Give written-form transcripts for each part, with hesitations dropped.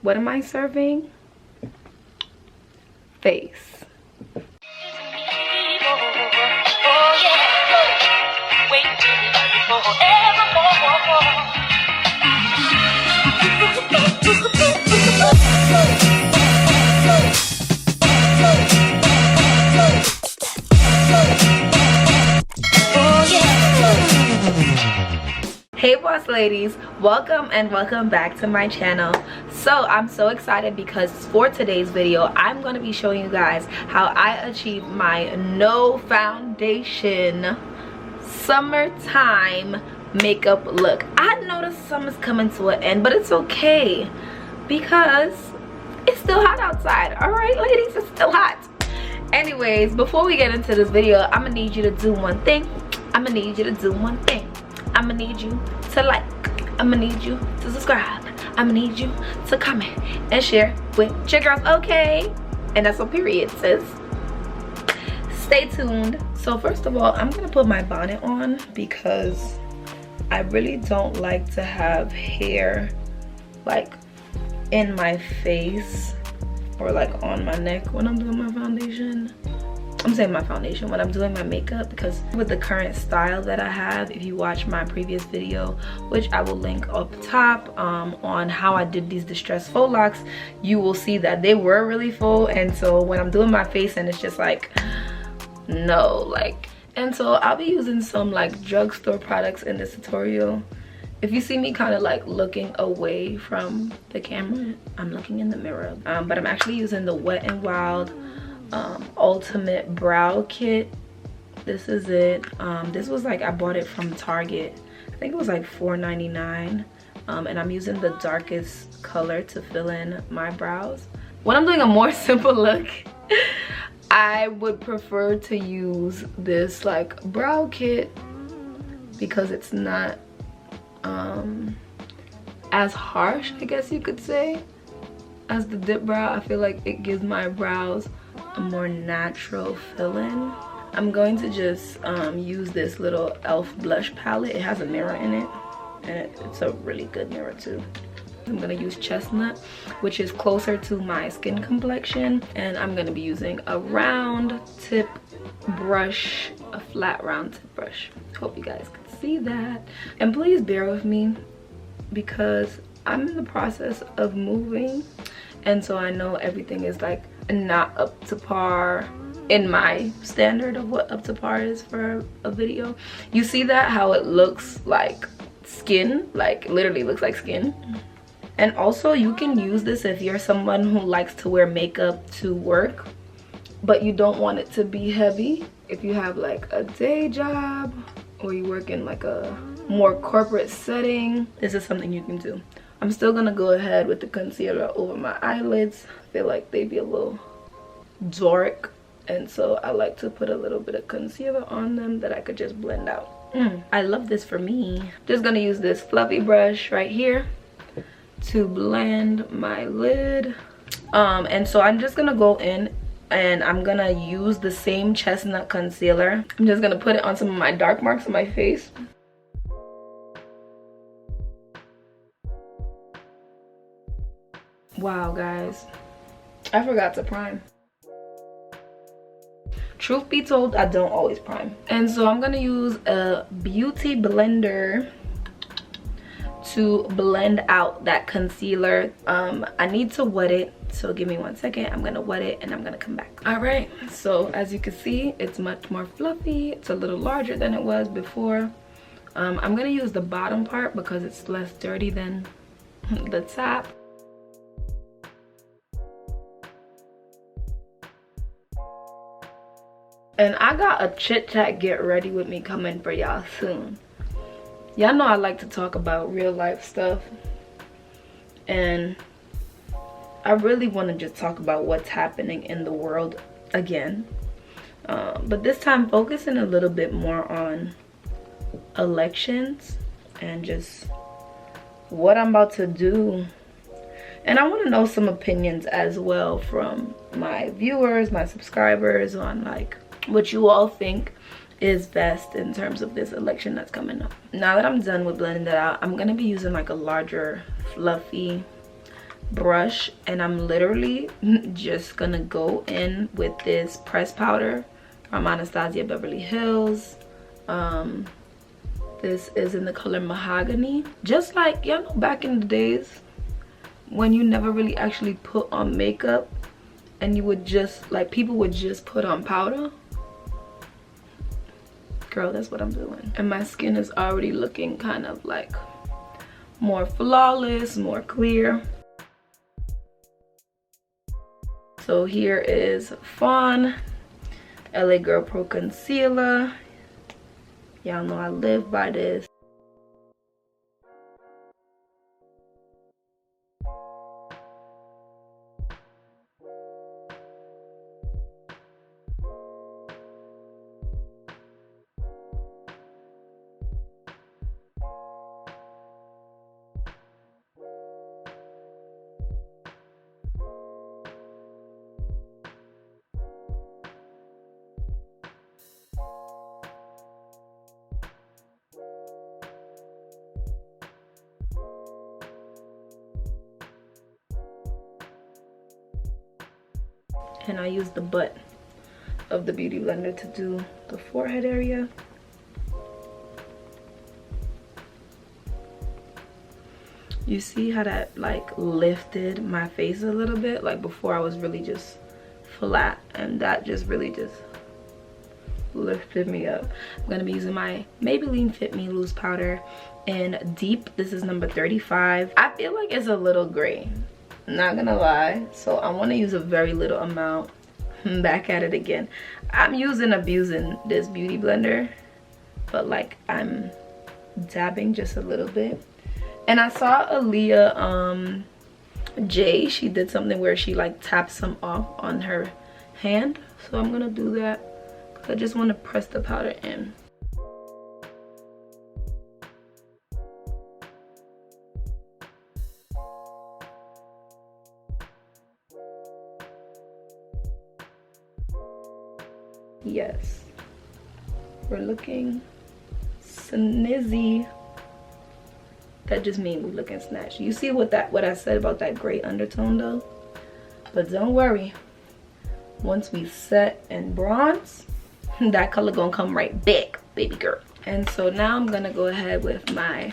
What am I serving? Face. Hey boss ladies, welcome and welcome back to my channel. So I'm so excited because for today's video I'm going to be showing you guys how I achieved my no foundation summertime makeup look. I know the summer's coming to an end, but it's okay because it's still hot outside. All right ladies, it's still hot. Anyways, before we get into this video, I'm gonna need you to do one thing. I'm gonna need you to do one thing. I'm gonna need you to like, I'm gonna need you to subscribe, I'm gonna need you to comment and share with your girls, okay? And that's what period says. Stay tuned. So first of all, I'm gonna put my bonnet on because I really don't like to have hair like in my face or like on my neck when I'm doing my foundation. I'm saying my foundation when I'm doing my makeup, because with the current style that I have, if you watch my previous video, which I will link up top, on how I did these distressed faux locks, you will see that they were really full. And so when I'm doing my face and it's just like, no, like, and so I'll be using some like drugstore products in this tutorial. If you see me kind of like looking away from the camera, I'm looking in the mirror, but I'm actually using the Wet n Wild ultimate brow kit. This is it. This was like, I bought it from Target. I think it was like $4.99, and I'm using the darkest color to fill in my brows. When I'm doing a more simple look, I would prefer to use this like brow kit because it's not as harsh, I guess you could say, as the dip brow. I feel like it gives my brows a more natural fill-in. I'm going to just use this little e.l.f. blush palette. It has a mirror in it, and it's a really good mirror too. I'm gonna use Chestnut, which is closer to my skin complexion, and I'm gonna be using a round tip brush, a flat round tip brush. Hope you guys can see that. And please bear with me because I'm in the process of moving, and so I know everything is like not up to par in my standard of what up to par is for a video. You see that, how it looks like skin, like literally looks like skin. And also you can use this if you're someone who likes to wear makeup to work but you don't want it to be heavy. If you have like a day job or you work in like a more corporate setting, this is something you can do. I'm still gonna go ahead with the concealer over my eyelids. I feel like they'd be a little dark, and so I like to put a little bit of concealer on them that I could just blend out. I love this for me. Just gonna use this fluffy brush right here to blend my lid. And so I'm just gonna go in and I'm gonna use the same Chestnut concealer. I'm just gonna put it on some of my dark marks on my face. Wow guys, I forgot to prime. Truth be told, I don't always prime. And so I'm gonna use a beauty blender to blend out that concealer. I need to wet it, so give me 1 second. I'm gonna wet it and I'm gonna come back. All right, so as you can see, it's much more fluffy. It's a little larger than it was before. I'm gonna use the bottom part because it's less dirty than the top. And I got a chit chat get ready with me coming for y'all soon. Y'all know I like to talk about real life stuff, and I really want to just talk about what's happening in the world again, but this time focusing a little bit more on elections and just what I'm about to do. And I want to know some opinions as well from my viewers, my subscribers, on like what you all think is best in terms of this election that's coming up. Now that I'm done with blending that out, I'm gonna be using like a larger fluffy brush, and I'm literally just gonna go in with this pressed powder from Anastasia Beverly Hills. This is in the color Mahogany. Just like, y'all know, back in the days when you never really actually put on makeup and you would just, like, people would just put on powder. Girl, that's what I'm doing. And my skin is already looking kind of like more flawless, more clear. So here is Fawn LA Girl Pro Concealer. Y'all know I live by this. And I use the butt of the beauty blender to do the forehead area. You see how that like lifted my face a little bit? Like before I was really just flat, and that just really just lifted me up. I'm gonna be using my Maybelline Fit Me loose powder in Deep. This is number 35. I feel like it's a little gray, not gonna lie, so I want to use a very little amount. Back at it again. I'm abusing this beauty blender, but like I'm dabbing just a little bit. And I saw Aaliyah J, she did something where she like tapped some off on her hand, so I'm gonna do that because I just want to press the powder in. Yes, we're looking snizzy. That just means we're looking snatched. You see what I said about that gray undertone though? But don't worry, once we set and bronze, that color gonna come right back, baby girl. And so now I'm gonna go ahead with my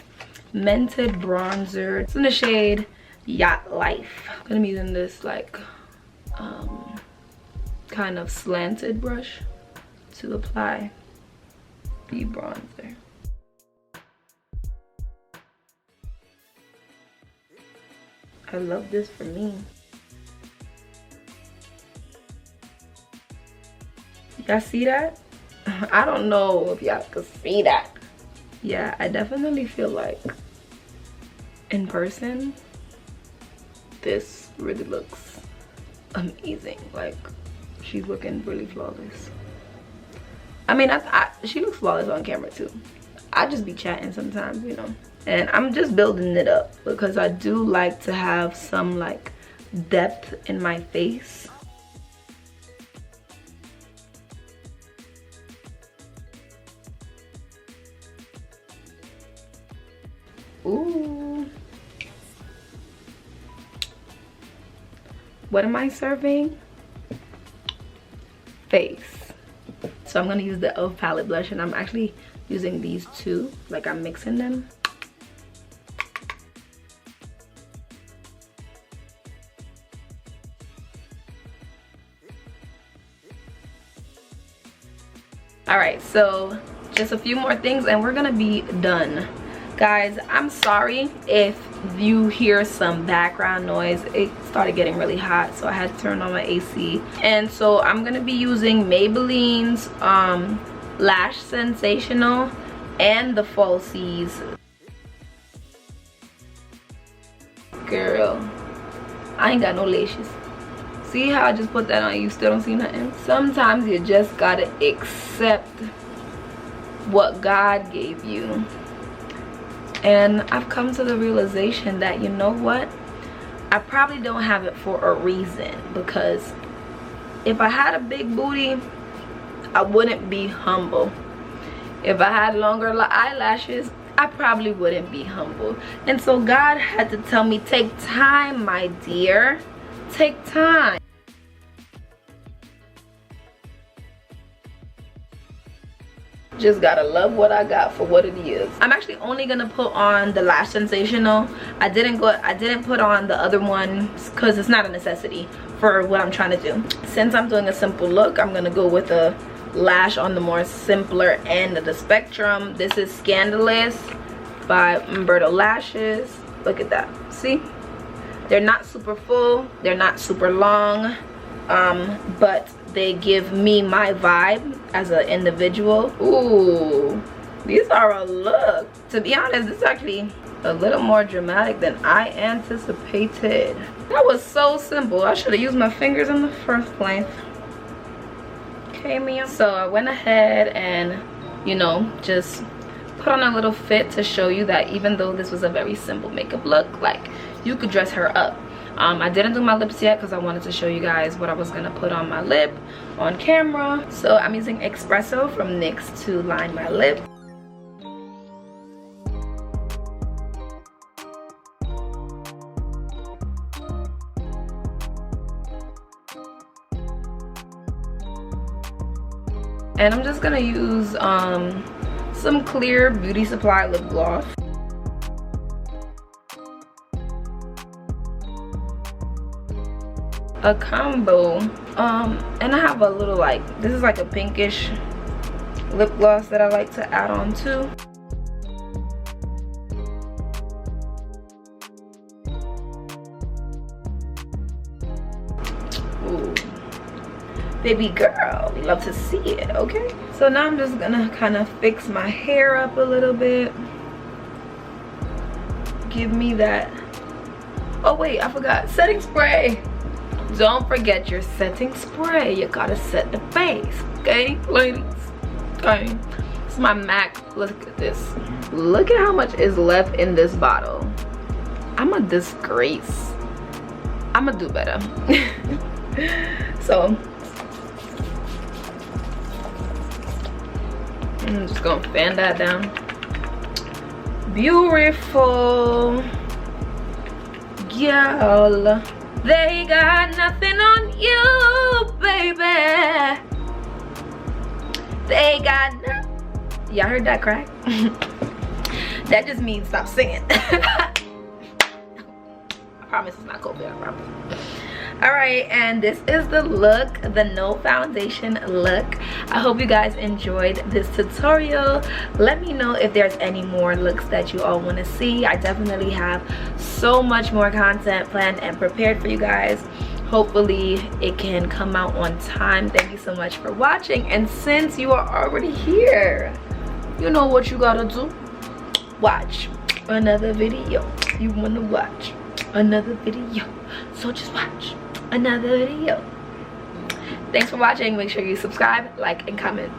Mented bronzer. It's in the shade Yacht Life. I'm gonna be using this like kind of slanted brush to apply the bronzer. I love this for me. Y'all see that? I don't know if y'all can see that. Yeah, I definitely feel like in person this really looks amazing. Like she's looking really flawless. I mean, she looks flawless on camera too. I just be chatting sometimes, you know. And I'm just building it up because I do like to have some like depth in my face. Ooh. What am I serving? Face. So I'm gonna use the e.l.f. palette blush, and I'm actually using these two, like I'm mixing them. All right, so just a few more things and we're gonna be done. Guys, I'm sorry if you hear some background noise. It started getting really hot, so I had to turn on my AC. And so I'm gonna be using Maybelline's Lash Sensational and the Falsies. Girl, I ain't got no lashes. See how I just put that on, you still don't see nothing? Sometimes you just gotta accept what God gave you. And I've come to the realization that, you know what, I probably don't have it for a reason, because if I had a big booty, I wouldn't be humble. If I had longer eyelashes, I probably wouldn't be humble. And so God had to tell me, take time, my dear. Take time. Just gotta love what I got for what it is. I'm actually only gonna put on the Lash Sensational. I didn't put on the other one because it's not a necessity for what I'm trying to do. Since I'm doing a simple look, I'm gonna go with a lash on the more simpler end of the spectrum. This is Scandalous by Umberto Lashes. Look at that. See? They're not super full, they're not super long, but they give me my vibe as an individual. Ooh, these are a look. To be honest, this is actually a little more dramatic than I anticipated. That was so simple. I should have used my fingers in the first place. Okay, ma'am. So I went ahead and, you know, just put on a little fit to show you that even though this was a very simple makeup look, like, you could dress her up. I didn't do my lips yet because I wanted to show you guys what I was gonna put on my lip on camera. So I'm using Espresso from NYX to line my lip. And I'm just gonna use some clear Beauty Supply lip gloss. A combo, and I have a little, like, this is like a pinkish lip gloss that I like to add on too. Ooh, baby girl, we love to see it. Okay, so now I'm just gonna kind of fix my hair up a little bit. Give me that, oh wait, I forgot, setting spray. Don't forget your setting spray. You gotta set the face, okay, ladies? Okay, it's my MAC. Look at this. Look at how much is left in this bottle. I'm a disgrace. I'm gonna do better. So I'm just gonna fan that down. Beautiful girl. They got nothing on you, baby. They got nothing. Y'all heard that crack? That just means stop singing. I promise it's not COVID, I promise. Alright, and this is the look, the no foundation look. I hope you guys enjoyed this tutorial. Let me know if there's any more looks that you all want to see. I definitely have so much more content planned and prepared for you guys. Hopefully it can come out on time. Thank you so much for watching, and since you are already here, you know what you gotta do. Watch another video. You want to watch another video, so just watch another video. Thanks for watching. Make sure you subscribe, like, and comment.